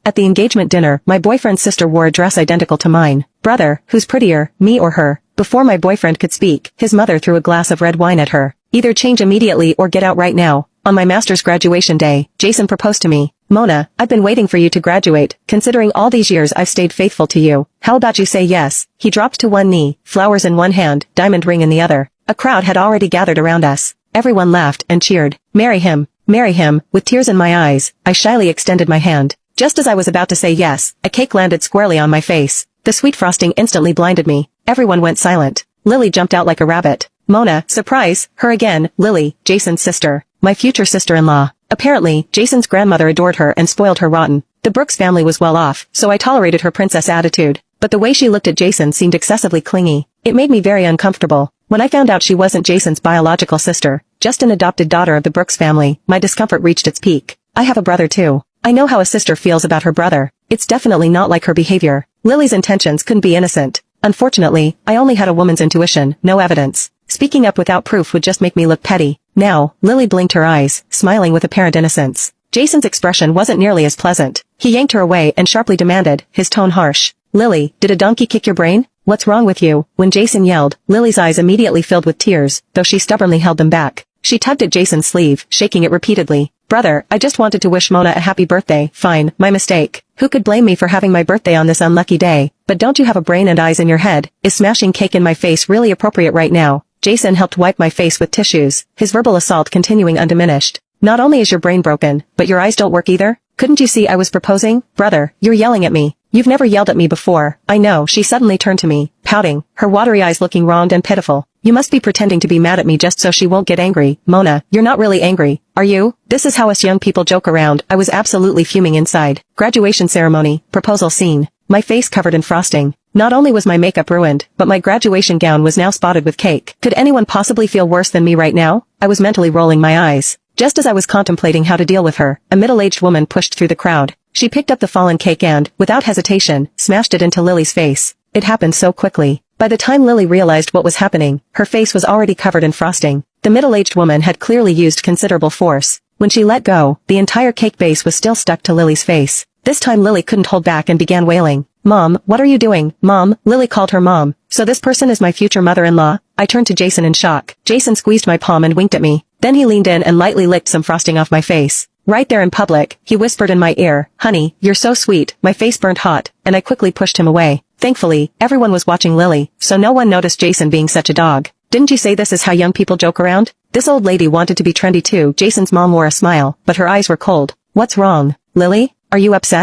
At the engagement dinner, my boyfriend's sister wore a dress identical to mine. Brother, who's prettier, me or her? Before my boyfriend could speak, his mother threw a glass of red wine at her. Either change immediately or get out right now. On my master's graduation day, Jason proposed to me. Mona, I've been waiting for you to graduate. Considering all these years I've stayed faithful to you. How about you say yes? He dropped to one knee, flowers in one hand, diamond ring in the other. A crowd had already gathered around us. Everyone laughed and cheered. Marry him. Marry him. With tears in my eyes, I shyly extended my hand. Just as I was about to say yes, a cake landed squarely on my face. The sweet frosting instantly blinded me. Everyone went silent. Lily jumped out like a rabbit. Mona, surprise, her again, Lily, Jason's sister. My future sister-in-law. Apparently, Jason's grandmother adored her and spoiled her rotten. The Brooks family was well off, so I tolerated her princess attitude. But the way she looked at Jason seemed excessively clingy. It made me very uncomfortable. When I found out she wasn't Jason's biological sister, just an adopted daughter of the Brooks family, my discomfort reached its peak. I have a brother too. I know how a sister feels about her brother. It's definitely not like her behavior. Lily's intentions couldn't be innocent. Unfortunately, I only had a woman's intuition, no evidence. Speaking up without proof would just make me look petty. Now, Lily blinked her eyes, smiling with apparent innocence. Jason's expression wasn't nearly as pleasant. He yanked her away and sharply demanded, his tone harsh. Lily, did a donkey kick your brain? What's wrong with you? When Jason yelled, Lily's eyes immediately filled with tears, though she stubbornly held them back. She tugged at Jason's sleeve, shaking it repeatedly. Brother, I just wanted to wish Mona a happy birthday. Fine, my mistake. Who could blame me for having my birthday on this unlucky day? But don't you have a brain and eyes in your head? Is smashing cake in my face really appropriate right now? Jason helped wipe my face with tissues, his verbal assault continuing undiminished. Not only is your brain broken, but your eyes don't work either? Couldn't you see I was proposing? Brother, you're yelling at me. You've never yelled at me before. I know. She suddenly turned to me, pouting, her watery eyes looking wronged and pitiful. You must be pretending to be mad at me just so she won't get angry. Mona, you're not really angry, are you? This is how us young people joke around. I was absolutely fuming inside. Graduation ceremony, proposal scene. My face covered in frosting. Not only was my makeup ruined, but my graduation gown was now spotted with cake. Could anyone possibly feel worse than me right now? I was mentally rolling my eyes. Just as I was contemplating how to deal with her, a middle-aged woman pushed through the crowd. She picked up the fallen cake and, without hesitation, smashed it into Lily's face. It happened so quickly. By the time Lily realized what was happening, her face was already covered in frosting. The middle-aged woman had clearly used considerable force. When she let go, the entire cake base was still stuck to Lily's face. This time Lily couldn't hold back and began wailing. Mom, what are you doing? Mom, Lily called her mom. So this person is my future mother-in-law? I turned to Jason in shock. Jason squeezed my palm and winked at me. Then he leaned in and lightly licked some frosting off my face. Right there in public, he whispered in my ear, honey, you're so sweet. My face burned hot, and I quickly pushed him away. Thankfully, everyone was watching Lily, so no one noticed Jason being such a dog. Didn't you say this is how young people joke around? This old lady wanted to be trendy too. Jason's mom wore a smile, but her eyes were cold. What's wrong? Lily? Are you upset?